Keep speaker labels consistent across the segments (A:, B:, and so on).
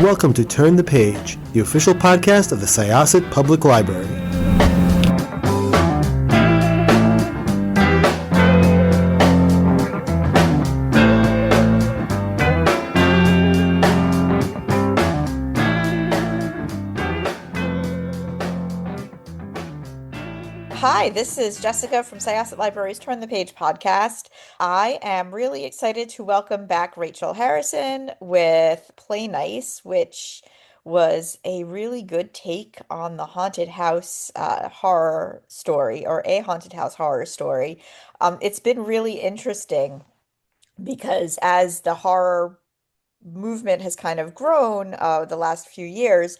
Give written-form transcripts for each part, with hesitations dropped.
A: welcome to Turn the Page, the official podcast of the Syosset Public Library.
B: Hi, this is Jessica from Syosset Library's Turn the Page podcast. I am really excited to welcome back Rachel Harrison with Play Nice, which was a really good take on the haunted house horror story, or a haunted house horror story. It's been really interesting because as the horror movement has kind of grown the last few years,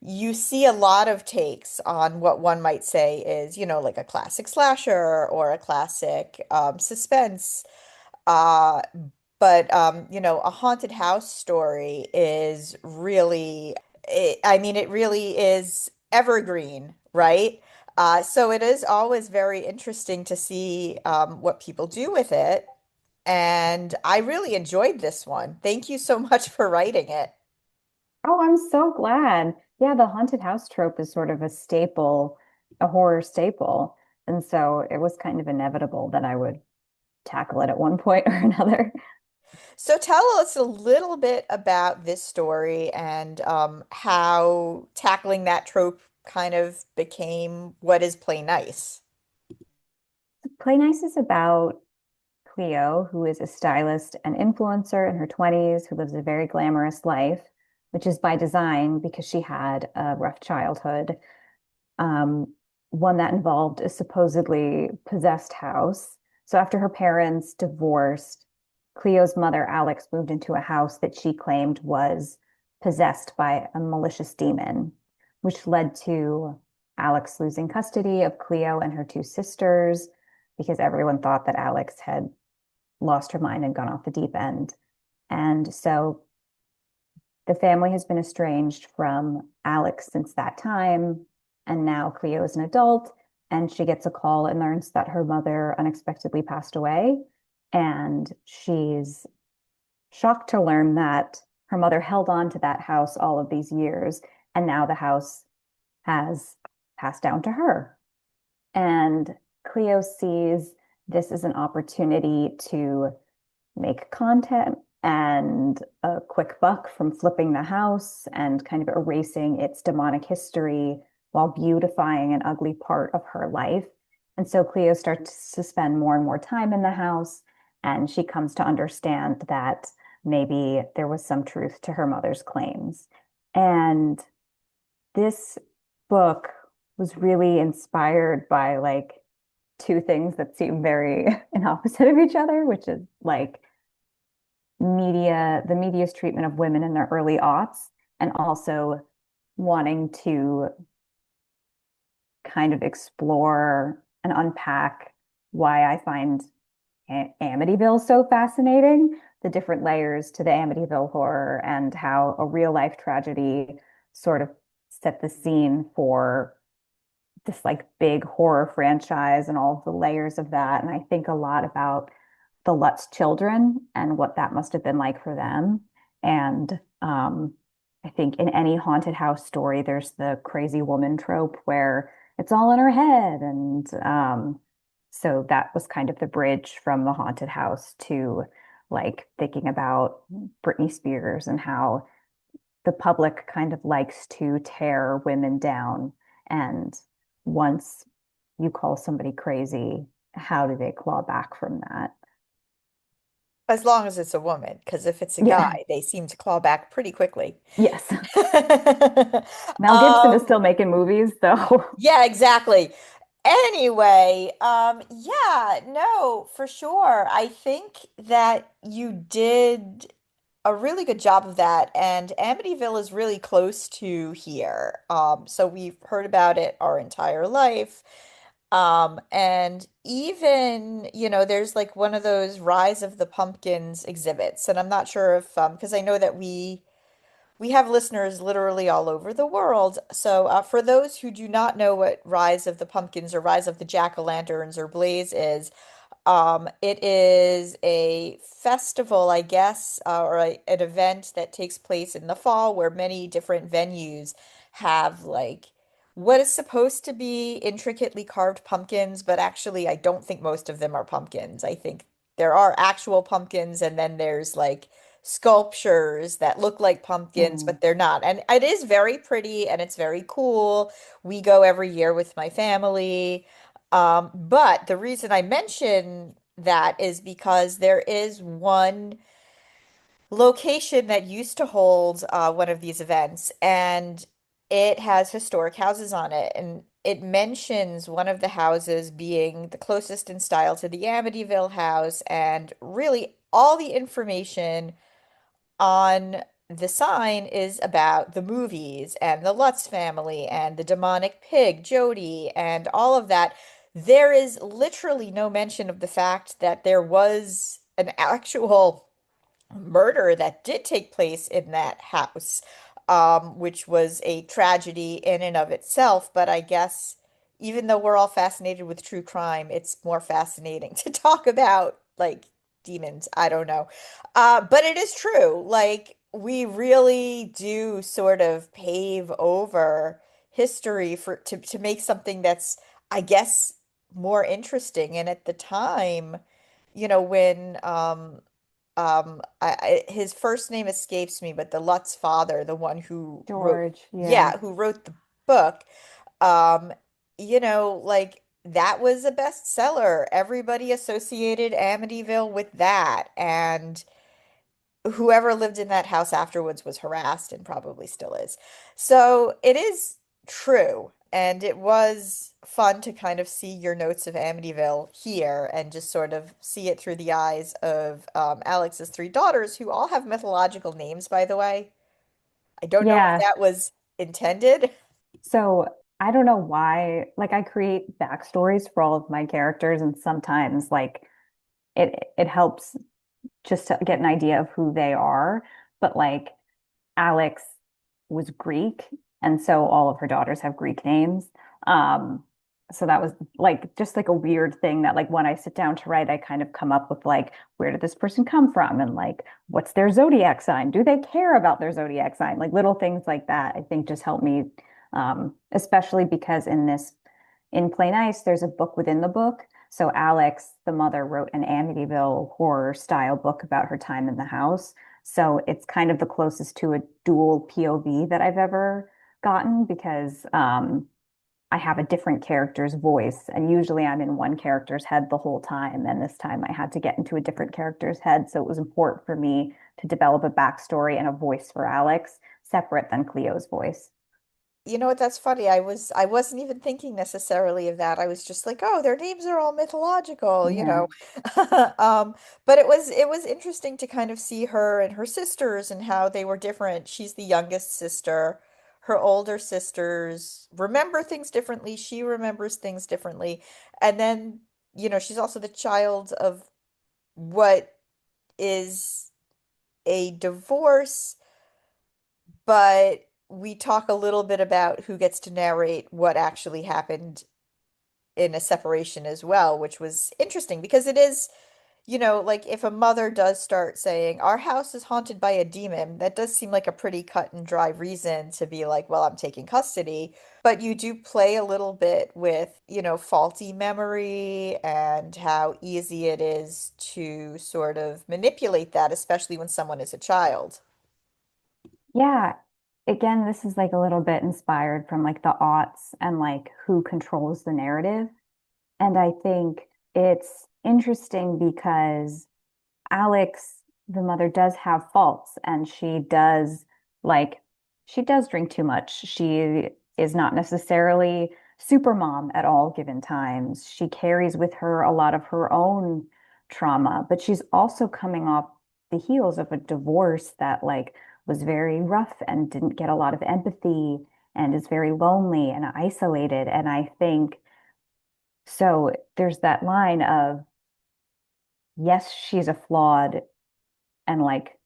B: you see a lot of takes on what one might say is, like a classic slasher or a classic suspense. Uh, but a haunted house story is really, it really is evergreen, right? So it is always very interesting to see what people do with it. And I really enjoyed this one. Thank you so much for writing it.
C: Oh, I'm so glad. Yeah, the haunted house trope is sort of a staple, a horror staple. And so it was kind of inevitable that I would tackle it at one point or another.
B: So tell us a little bit about this story and how tackling that trope kind of became what is Play Nice.
C: Play Nice is about Clio, who is a stylist and influencer in her 20s, who lives a very glamorous life, which is by design because she had a rough childhood, um, one that involved a supposedly possessed house. So after her parents divorced, Cleo's mother, Alex, moved into a house that she claimed was possessed by a malicious demon, which led to Alex losing custody of Cleo and her two sisters because everyone thought that Alex had lost her mind and gone off the deep end. And so the family has been estranged from Alex since that time. And now Cleo is an adult and she gets a call and learns that her mother unexpectedly passed away. And she's shocked to learn that her mother held on to that house all of these years. And now the house has passed down to her. And Cleo sees this as an opportunity to make content and a quick buck from flipping the house and kind of erasing its demonic history while beautifying an ugly part of her life. And so Cleo starts to spend more and more time in the house, and she comes to understand that maybe there was some truth to her mother's claims. And this book was really inspired by like two things that seem very in opposite of each other, which is like the media's treatment of women in their early aughts, and also wanting to kind of explore and unpack why I find Amityville so fascinating, the different layers to the Amityville horror and how a real life tragedy sort of set the scene for this like big horror franchise and all of the layers of that. And I think a lot about the Lutz children and what that must have been like for them. And I think in any haunted house story, there's the crazy woman trope where it's all in her head. And so that was kind of the bridge from the haunted house to like thinking about Britney Spears and how the public kind of likes to tear women down. And once you call somebody crazy, how do they claw back from that?
B: As long as it's a woman, because if it's a
C: Yeah.
B: guy, they seem to claw back pretty quickly.
C: Yes. Mel Gibson is
B: Um,
C: still making movies, though.
B: yeah, exactly. Anyway, yeah, no, for sure. I think that you did a really good job of that, and Amityville is really close to here. So we've heard about it our entire life. And even, there's like one of those Rise of the Pumpkins exhibits, and I'm not sure if, because I know that we have listeners literally all over the world. So, for those who do not know what Rise of the Pumpkins or Rise of the Jack-o'-lanterns or Blaze is, It is a festival, I guess, an event that takes place in the fall where many different venues have like what is supposed to be intricately carved pumpkins, but actually, I don't think most of them are pumpkins. I think there are actual pumpkins, and then there's like sculptures that look like pumpkins,
C: Mm.
B: but they're not. And it is very pretty and it's very cool. We go every year with my family. But the reason I mention that is because there is one location that used to hold one of these events, and it has historic houses on it. And it mentions one of the houses being the closest in style to the Amityville house, and really all the information on the sign is about the movies and the Lutz family and the demonic pig, Jody, and all of that. There is literally no mention of the fact that there was an actual murder that did take place in that house, which was a tragedy in and of itself. But I guess even though we're all fascinated with true crime, it's more fascinating to talk about like demons. I don't know. But it is true. Like we really do sort of pave over history for to make something that's, I guess, more interesting. And at the time, when his first name escapes me, but the Lutz father, the one who wrote,
C: George, yeah.
B: yeah, who wrote the book, um, like that was a bestseller. Everybody associated Amityville with that, and whoever lived in that house afterwards was harassed and probably still is. So it is true. And it was fun to kind of see your notes of Amityville here and just sort of see it through the eyes of Alex's three daughters, who all have mythological names, by the way. I don't know if
C: Yeah.
B: that was intended.
C: So I don't know why, like I create backstories for all of my characters, and sometimes like it helps just to get an idea of who they are. But like Alex was Greek, and so all of her daughters have Greek names. Um, so that was like just like a weird thing that like when I sit down to write, I kind of come up with like, where did this person come from? And like, what's their zodiac sign? Do they care about their zodiac sign? Like little things like that, I think just help me, especially because in Plain Ice, there's a book within the book. So Alex, the mother, wrote an Amityville horror style book about her time in the house. So it's kind of the closest to a dual POV that I've ever gotten because I have a different character's voice. And usually I'm in one character's head the whole time. And this time I had to get into a different character's head. So it was important for me to develop a backstory and a voice for Alex separate than Cleo's voice.
B: You know what, that's funny. I wasn't even thinking necessarily of that. I was just like, oh, their names are all mythological.
C: Yeah.
B: Um, but it was interesting to kind of see her and her sisters and how they were different. She's the youngest sister. Her older sisters remember things differently. She remembers things differently. And then, she's also the child of what is a divorce, but we talk a little bit about who gets to narrate what actually happened in a separation as well, which was interesting because it is, like if a mother does start saying, our house is haunted by a demon, that does seem like a pretty cut and dry reason to be like, well, I'm taking custody. But you do play a little bit with, faulty memory and how easy it is to sort of manipulate that, especially when someone is a child.
C: Yeah. Again, this is like a little bit inspired from like the aughts and like who controls the narrative. And I think it's interesting because Alex, the mother, does have faults and like, she does drink too much. She is not necessarily super mom at all given times. She carries with her a lot of her own trauma, but she's also coming off the heels of a divorce that like was very rough and didn't get a lot of empathy and is very lonely and isolated. And I think so there's that line of, yes, she's a flawed and like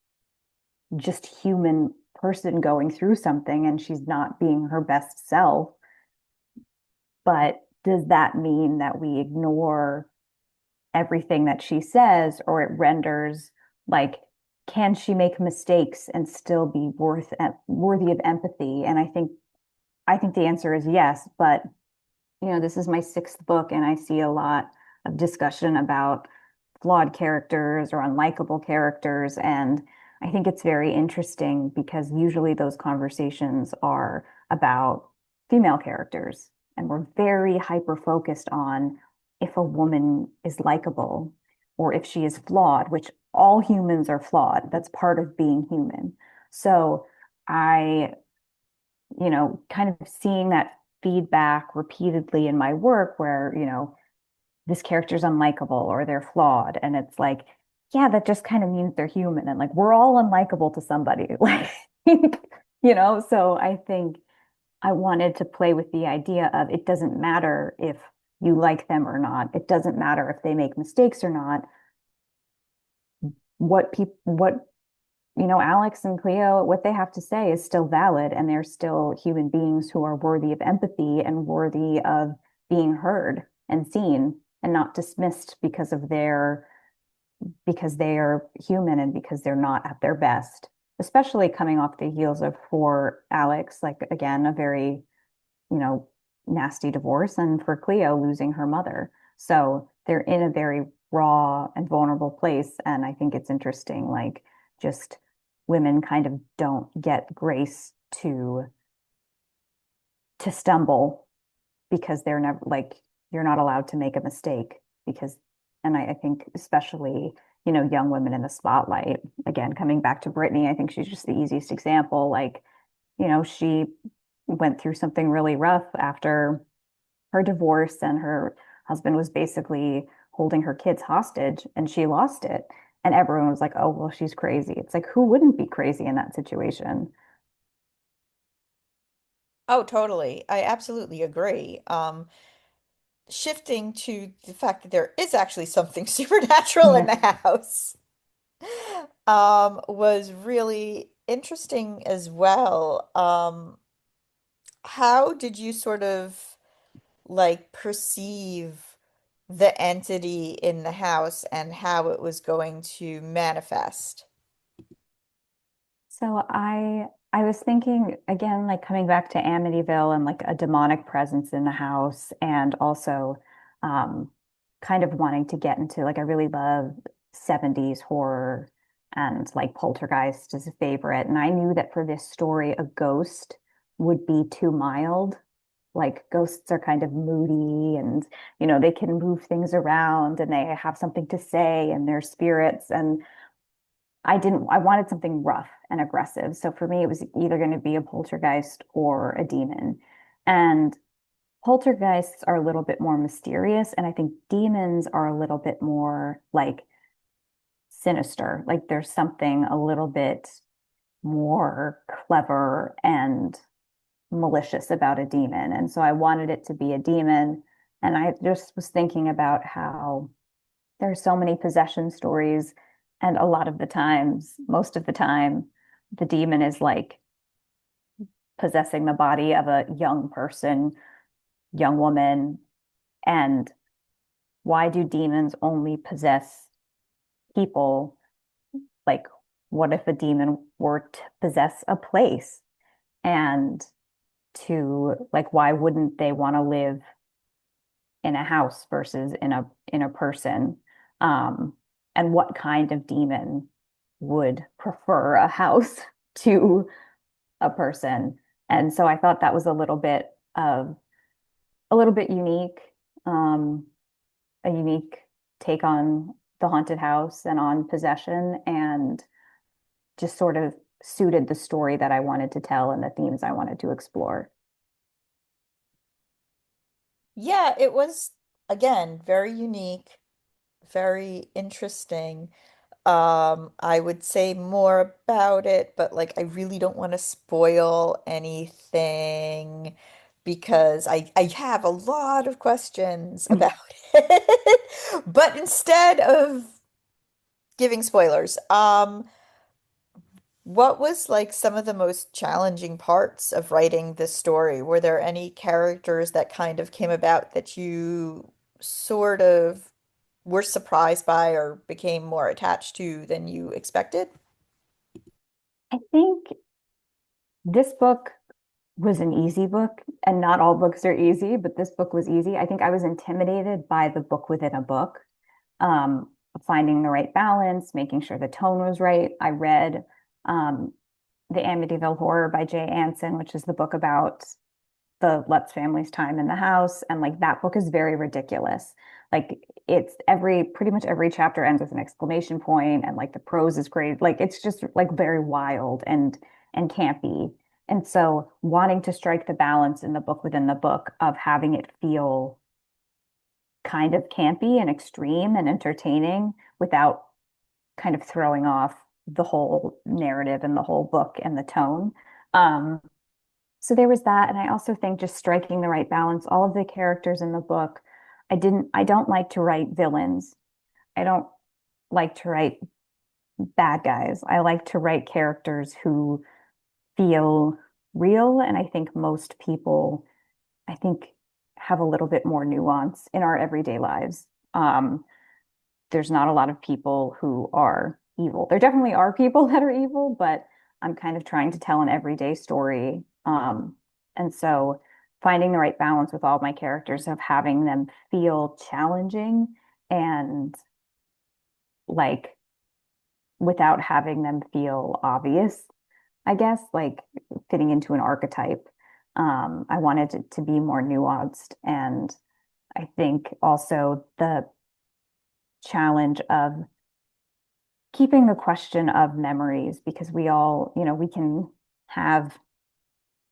C: just human person going through something and she's not being her best self. But does that mean that we ignore everything that she says, or it renders like, can she make mistakes and still be worthy of empathy? And I think the answer is yes, but this is my sixth book, and I see a lot of discussion about flawed characters or unlikable characters. And I think it's very interesting because usually those conversations are about female characters, and we're very hyper focused on if a woman is likable or if she is flawed, which all humans are flawed. That's part of being human. So I kind of seeing that feedback repeatedly in my work where, this character's unlikable or they're flawed. And it's like, yeah, that just kind of means they're human. And like, we're all unlikable to somebody. Like, so I think I wanted to play with the idea of it doesn't matter if you like them or not. It doesn't matter if they make mistakes or not. What Alex and Cleo, what they have to say is still valid, and they're still human beings who are worthy of empathy and worthy of being heard and seen and not dismissed because they are human and because they're not at their best, especially coming off the heels of for Alex, like again, a very, you know, nasty divorce, and for Cleo losing her mother. So they're in a very raw and vulnerable place. And I think it's interesting, like just women kind of don't get grace to stumble because they're never like you're not allowed to make a mistake because and I think especially young women in the spotlight, again coming back to Brittany, I think she's just the easiest example. Like she went through something really rough after her divorce, and her husband was basically holding her kids hostage, and she lost it, and everyone was like, oh well, she's crazy. It's like, who wouldn't be crazy in that situation?
B: Oh, totally. I absolutely agree. Shifting to the fact that there is actually something supernatural in
C: Yeah.
B: the house, was really interesting as well. How did you sort of like perceive the entity in the house and how it was going to manifest?
C: So I was thinking again, like coming back to Amityville and like a demonic presence in the house, and also um, kind of wanting to get into like I really love 70s horror, and like Poltergeist is a favorite. And I knew that for this story, a ghost would be too mild. Like ghosts are kind of moody, and they can move things around, and they have something to say, and they're spirits. And I wanted something rough and aggressive. So for me, it was either going to be a poltergeist or a demon. And poltergeists are a little bit more mysterious. And I think demons are a little bit more like sinister. Like there's something a little bit more clever and malicious about a demon. And so I wanted it to be a demon. And I just was thinking about how there's so many possession stories, and a lot of the times, most of the time, the demon is like possessing the body of a young person, young woman. And why do demons only possess people? Like, what if a demon were to possess a place? And like, why wouldn't they want to live in a house versus in a person? Um, and what kind of demon would prefer a house to a person? And so I thought that was a little bit unique, um, a unique take on the haunted house and on possession, and just sort of suited the story that I wanted to tell and the themes I wanted to explore.
B: Yeah, it was again very unique, very interesting. I would say more about it, but like I really don't want to spoil anything because I have a lot of questions about it. But instead of giving spoilers, what was like some of the most challenging parts of writing this story? Were there any characters that kind of came about that you sort of were surprised by or became more attached to than you expected?
C: I think this book was an easy book, and not all books are easy, but this book was easy. I think I was intimidated by the book within a book, um, finding the right balance, making sure the tone was right. I read um, The Amityville Horror by Jay Anson, which is the book about the Lutz family's time in the house. And like that book is very ridiculous. Like it's pretty much every chapter ends with an exclamation point, and like the prose is great. Like it's just like very wild and campy. And so wanting to strike the balance in the book within the book of having it feel kind of campy and extreme and entertaining without kind of throwing off the whole narrative and the whole book and the tone. Um, so there was that. And I also think just striking the right balance, all of the characters in the book, I don't like to write villains. I don't like to write bad guys. I like to write characters who feel real. And I think most people, I think, have a little bit more nuance in our everyday lives. There's not a lot of people who are evil. There definitely are people that are evil, but I'm kind of trying to tell an everyday story. And so finding the right balance with all my characters of having them feel challenging and like without having them feel obvious, I guess, like fitting into an archetype. I wanted it to be more nuanced. And I think also the challenge of keeping the question of memories, because we all,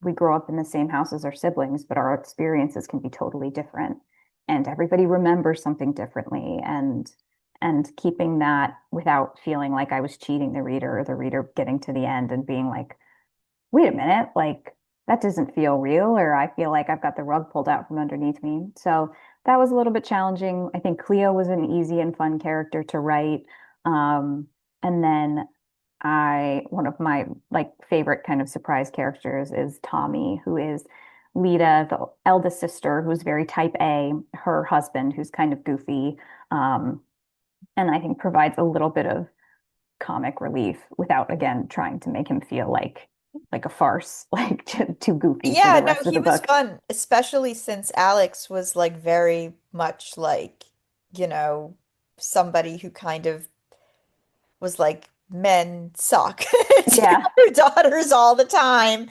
C: we grow up in the same house as our siblings, but our experiences can be totally different. And everybody remembers something differently. And keeping that without feeling like I was cheating the reader, or the reader getting to the end and being like, wait a minute, like that doesn't feel real, or I feel like I've got the rug pulled out from underneath me. So that was a little bit challenging. I think Cleo was an easy and fun character to write. And then one of my like favorite kind of surprise characters is Tommy, who is Lita, the eldest sister, who's very type A, her husband, who's kind of goofy, and I think provides a little bit of comic relief without, again, trying to make him feel like a farce, like too goofy for
B: Yeah,
C: the
B: no,
C: rest of
B: he
C: the
B: was
C: book.
B: fun, especially since Alex was like very much like, you know, somebody who kind of was like, men suck to
C: Yeah,
B: her daughters all the time.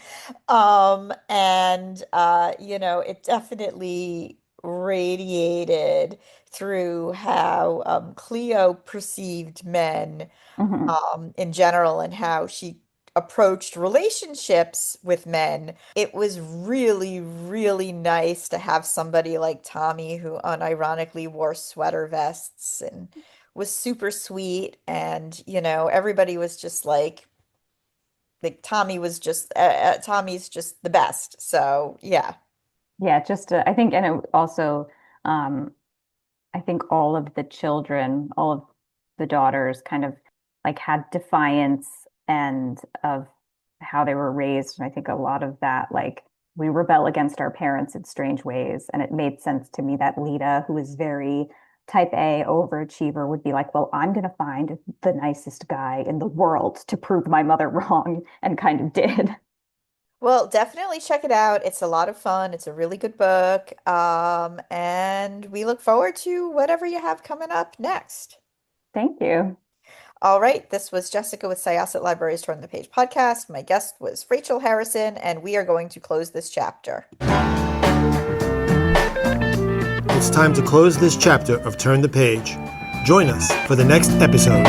B: And it definitely radiated through how Cleo perceived men
C: hmm
B: in general and how she approached relationships with men. It was really, really nice to have somebody like Tommy who unironically wore sweater vests and was super sweet. And, everybody was just like Tommy's just the best. So, yeah.
C: yeah, I think, and it also, um, I think all of the children, all of the daughters kind of like had defiance and of how they were raised. And I think a lot of that, like we rebel against our parents in strange ways. And it made sense to me that Lita, who is very type A overachiever, would be like, well, I'm going to find the nicest guy in the world to prove my mother wrong, and kind of did.
B: Well, definitely check it out. It's a lot of fun. It's a really good book. And we look forward to whatever you have coming up next.
C: Thank you.
B: All right, this was Jessica with Syosset Libraries Turn the Page podcast. My guest was Rachel Harrison, and we are going to close this chapter.
A: It's time to close this chapter of Turn the Page. Join us for the next episode.